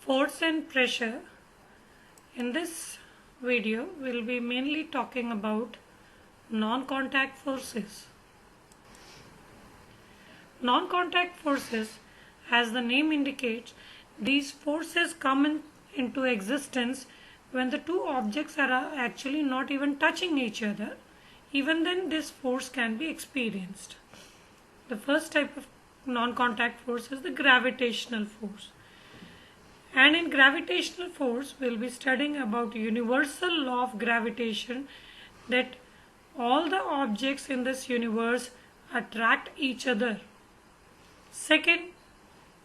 Force and pressure. In this video, we'll be mainly talking about non-contact forces. Non-contact forces, as the name indicates, these forces come into existence when the two objects are actually not even touching each other. Even then, this force can be experienced. The first type of non-contact force is the gravitational force. And in gravitational force, we'll be studying about universal law of gravitation, that all the objects in this universe attract each other. Second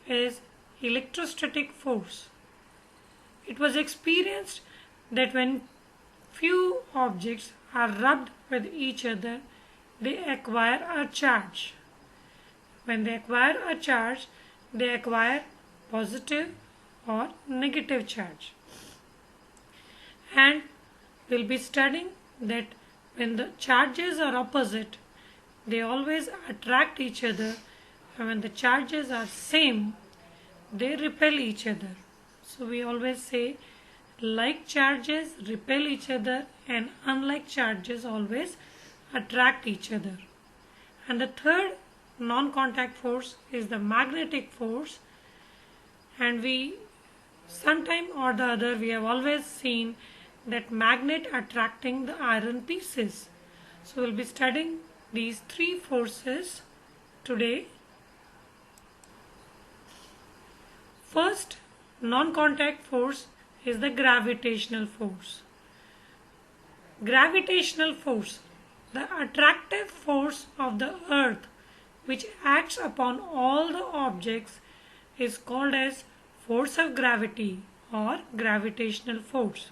is electrostatic force. It was experienced that when few objects are rubbed with each other, they acquire a charge. When they acquire a charge, they acquire positive or negative charge. And we'll be studying that when the charges are opposite, they always attract each other, and when the charges are same, they repel each other. So we always say like charges repel each other and unlike charges always attract each other. And the third non-contact force is the magnetic force, and we sometime or the other we have always seen that magnet attracting the iron pieces. So we'll be studying these three forces today. First non-contact force is the gravitational force. Gravitational force, the attractive force of the earth which acts upon all the objects, is called as force of gravity or gravitational force.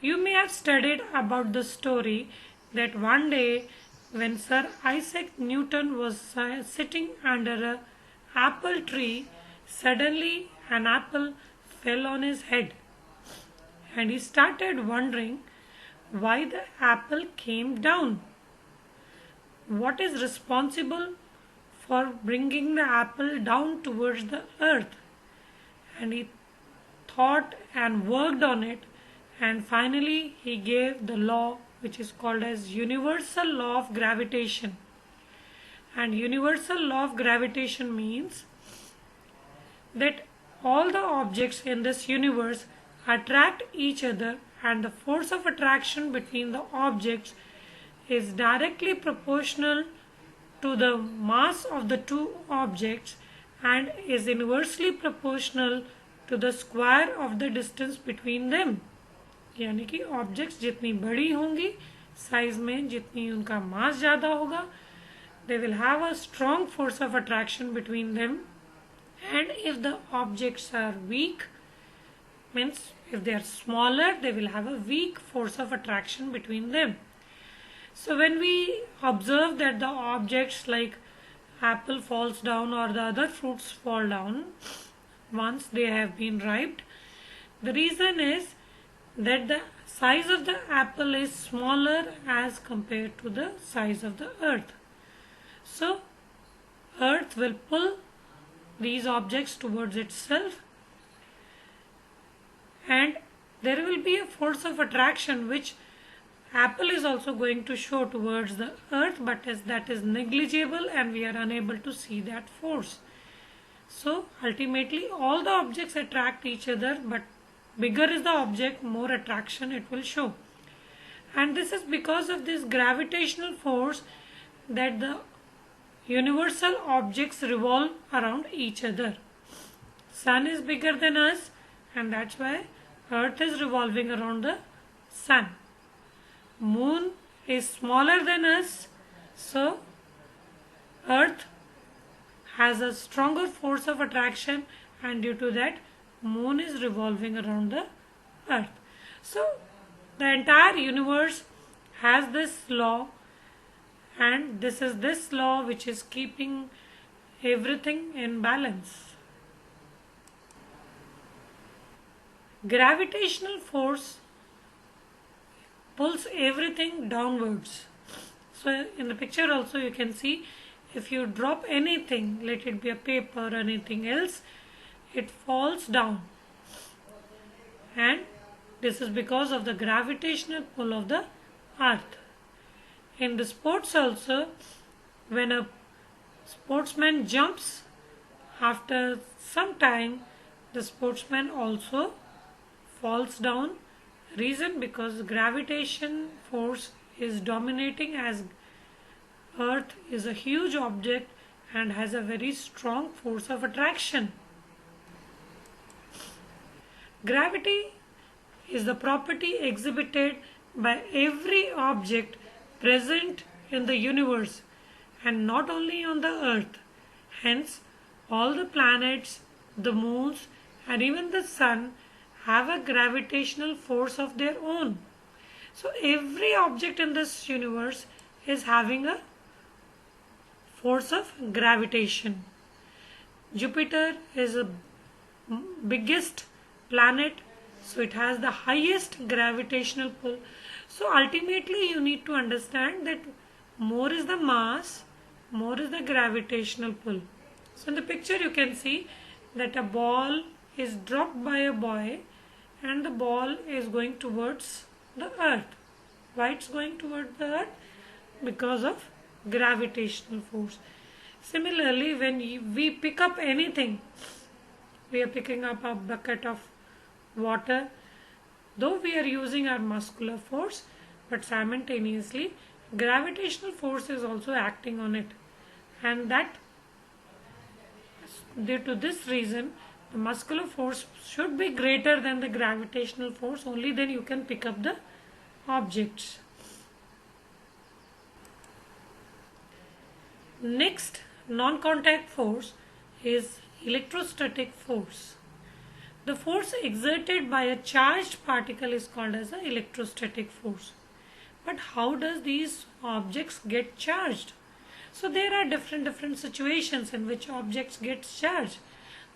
You may have studied about the story that one day when Sir Isaac Newton was sitting under an apple tree, suddenly an apple fell on his head, and he started wondering why the apple came down. What is responsible for bringing the apple down towards the earth? And he thought and worked on it, and finally he gave the law which is called as universal law of gravitation. And universal law of gravitation means that all the objects in this universe attract each other, and the force of attraction between the objects is directly proportional to the mass of the two objects and is inversely proportional to the square of the distance between them. यानी कि objects जितनी बड़ी होंगी size में, जितनी उनका मास ज़्यादा होगा, they will have a strong force of attraction between them. And if the objects are weak, means if they are smaller, they will have a weak force of attraction between them. So when we observe that the objects like apple falls down or the other fruits fall down once they have been ripe, the reason is that the size of the apple is smaller as compared to the size of the earth. So earth will pull these objects towards itself, and there will be a force of attraction which apple is also going to show towards the earth, but that is negligible and we are unable to see that force. So ultimately all the objects attract each other, but bigger is the object, more attraction it will show. And this is because of this gravitational force that the universal objects revolve around each other. Sun is bigger than us, and that's why earth is revolving around the sun. Moon is smaller than us, so earth has a stronger force of attraction, and due to that moon is revolving around the earth. So the entire universe has this law, and this is this law which is keeping everything in balance. Gravitational force pulls everything downwards. So in the picture also you can see, if you drop anything, let it be a paper or anything else, it falls down. and this is because of the gravitational pull of the earth. In the sports also, when a sportsman jumps, after some time the sportsman also falls down. Reason, because gravitation force is dominating, as earth is a huge object and has a very strong force of attraction. Gravity is the property exhibited by every object present in the universe and not only on the earth. Hence, all the planets, the moons, and even the sun have a gravitational force of their own. So, every object in this universe is having a force of gravitation. Jupiter is the biggest planet, so it has the highest gravitational pull. So ultimately you need to understand that more is the mass, more is the gravitational pull. So in the picture you can see that a ball is dropped by a boy and the ball is going towards the earth. Why it's going towards the earth? Because of gravitational force. Similarly, when we pick up anything, we are picking up a bucket of water, though we are using our muscular force, but simultaneously gravitational force is also acting on it, and that due to this reason the muscular force should be greater than the gravitational force. Only then you can pick up the objects. Next non-contact force is electrostatic force. The force exerted by a charged particle is called as the electrostatic force. But how does these objects get charged? So there are different situations in which objects get charged.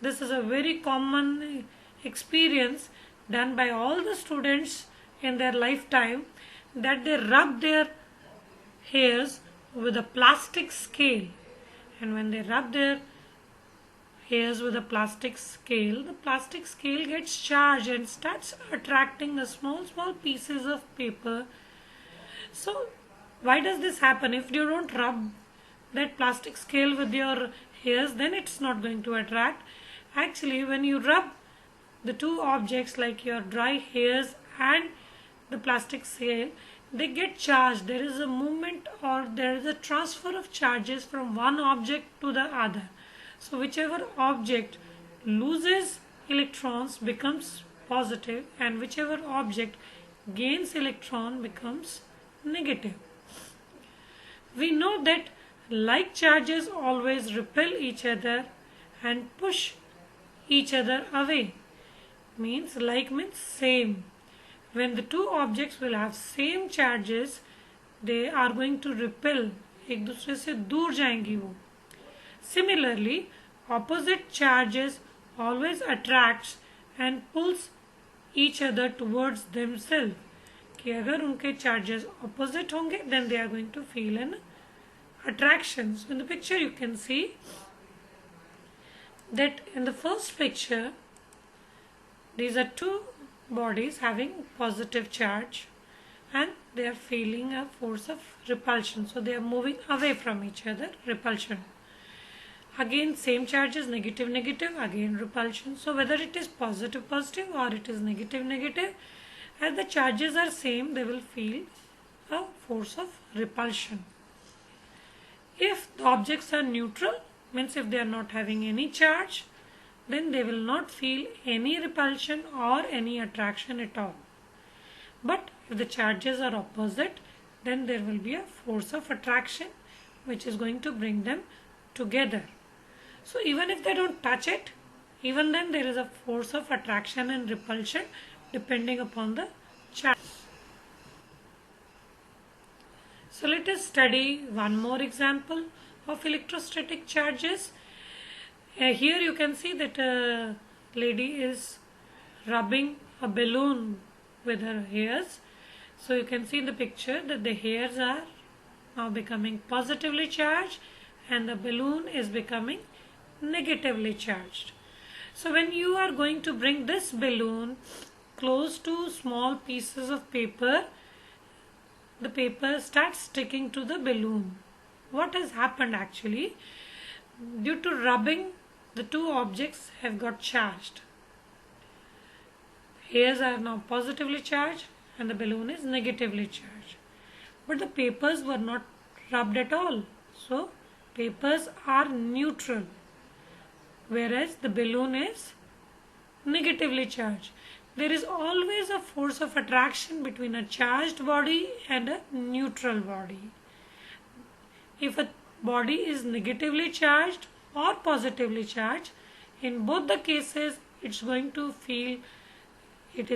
This is a very common experience done by all the students in their lifetime, that they rub their hairs with a plastic scale, and when they rub their hairs with a plastic scale, the plastic scale gets charged and starts attracting the small pieces of paper. So why does this happen? If you don't rub that plastic scale with your hairs, then it's not going to attract. Actually, when you rub the two objects like your dry hairs and the plastic scale, they get charged. There is a movement, or there is a transfer of charges from one object to the other. So whichever object loses electrons becomes positive, and whichever object gains electron becomes negative. We know that like charges always repel each other and push each other away. Like means same. When the two objects will have same charges, they are going to repel, एक दूसरे से दूर जाएंगी वो. Similarly, opposite charges always attracts and pulls each other towards themselves. कि अगर उनके charges opposite होंगे, then they are going to feel an attraction. So in the picture you can see that in the first picture, these are two bodies having positive charge and they are feeling a force of repulsion. So they are moving away from each other, repulsion. Again same charges, negative, again repulsion. So whether it is positive or it is negative, as the charges are same, they will feel a force of repulsion. If the objects are neutral, means if they are not having any charge, then they will not feel any repulsion or any attraction at all. But if the charges are opposite, then there will be a force of attraction which is going to bring them together. So even if they don't touch it, even then there is a force of attraction and repulsion depending upon the charge. So let us study one more example of electrostatic charges. Here you can see that a lady is rubbing a balloon with her hairs. So you can see in the picture that the hairs are now becoming positively charged and the balloon is becoming negatively charged. So when you are going to bring this balloon close to small pieces of paper, the paper starts sticking to the balloon. What has happened actually? Due to rubbing, the two objects have got charged. Hairs are now positively charged and the balloon is negatively charged. But the papers were not rubbed at all. So, papers are neutral, whereas the balloon is negatively charged. There is always a force of attraction between a charged body and a neutral body. If a body is negatively charged or positively charged, in both the cases it is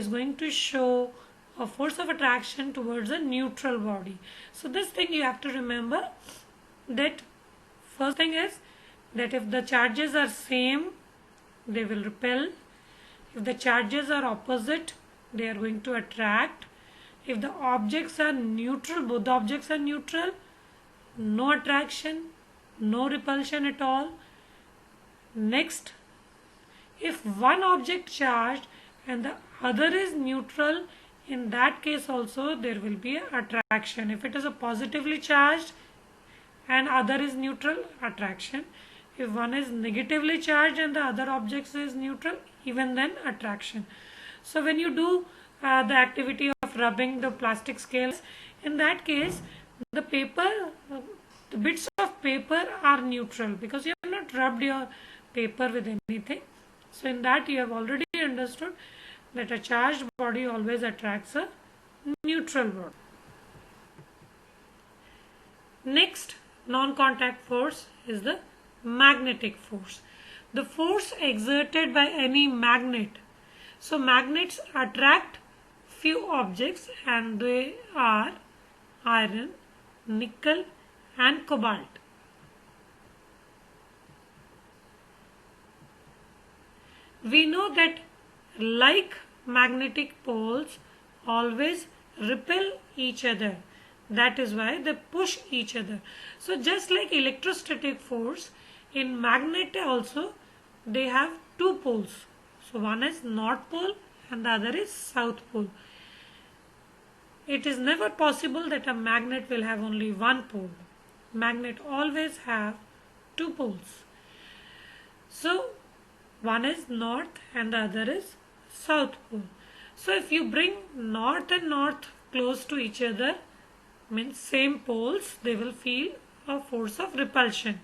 going to show a force of attraction towards a neutral body. So this thing you have to remember, that first thing is that if the charges are same, they will repel. If the charges are opposite, they are going to attract. If the objects are neutral, both the objects are neutral, no attraction, no repulsion at all. Next, if one object charged and the other is neutral, in that case also there will be an attraction. If it is a positively charged and other is neutral, attraction. If one is negatively charged and the other object is neutral, even then attraction. So when you do the activity of rubbing the plastic scales, in that case the bits of paper are neutral because you have not rubbed your paper with anything. So in that you have already understood that a charged body always attracts a neutral body. Next non-contact force is the magnetic force. The force exerted by any magnet. So magnets attract few objects and they are iron, nickel and cobalt. We know that like magnetic poles always repel each other. That is why they push each other. So just like electrostatic force, in magnet also they have two poles. So one is north pole and the other is south pole. It is never possible that a magnet will have only one pole. Magnet always have two poles. So one is north and the other is south pole. So if you bring north and north close to each other, means same poles, they will feel a force of repulsion.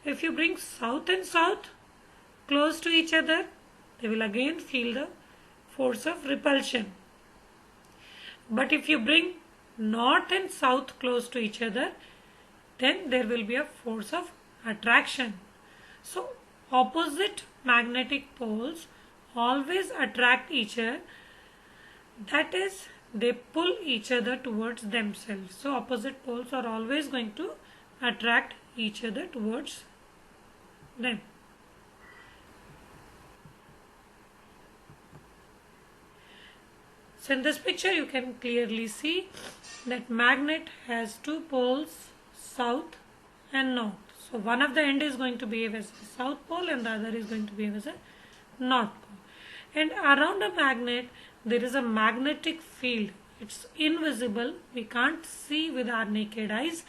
If you bring south and south close to each other, they will again feel the force of repulsion. But if you bring north and south close to each other, then there will be a force of attraction. So opposite magnetic poles always attract each other. That is, they pull each other towards themselves. So opposite poles are always going to attract each other towards them. So in this picture you can clearly see that magnet has two poles, south and north. So one of the end is going to behave as a south pole and the other is going to behave as a north pole. And around a magnet there is a magnetic field. It's invisible. We can't see with our naked eyes.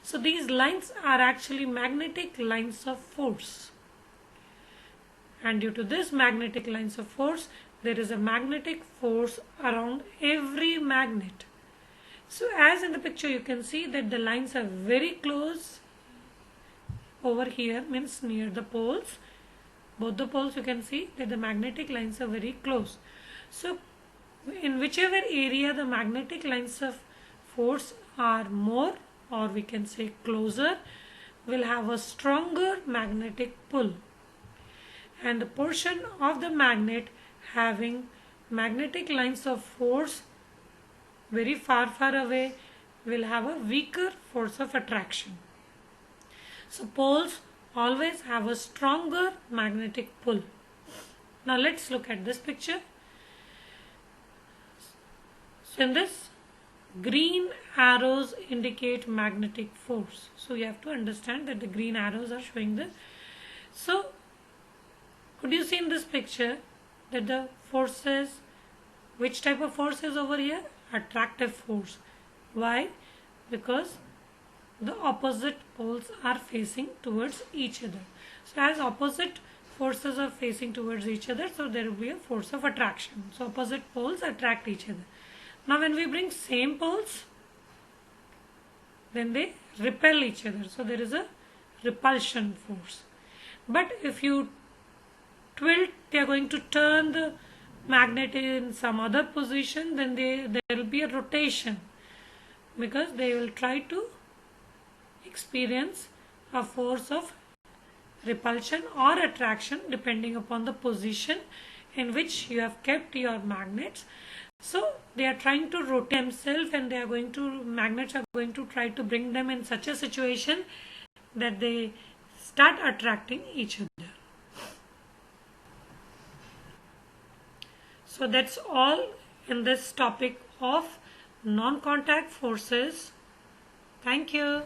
So these lines are actually magnetic lines of force. And due to this magnetic lines of force, there is a magnetic force around every magnet. So as in the picture you can see that the lines are very close. Over here means near the poles. Both the poles you can see that the magnetic lines are very close. So in whichever area the magnetic lines of force are more, or we can say closer, will have a stronger magnetic pull. And the portion of the magnet having magnetic lines of force very far away will have a weaker force of attraction. So poles always have a stronger magnetic pull. Now let's look at this picture. So in this, green arrows indicate magnetic force. So you have to understand that the green arrows are showing this. So could you see in this picture that the forces Which type of force is over here? Attractive force. Why? Because the opposite poles are facing towards each other. So as opposite forces are facing towards each other, so there will be a force of attraction. So opposite poles attract each other. Now when we bring same poles, then they repel each other. So there is a repulsion force. But if you tilt, they are going to turn the magnet in some other position, then there will be a rotation, because they will try to experience a force of repulsion or attraction depending upon the position in which you have kept your magnets. So they are trying to rotate themselves, and magnets are going to try to bring them in such a situation that they start attracting each other. So that's all in this topic of non-contact forces. Thank you.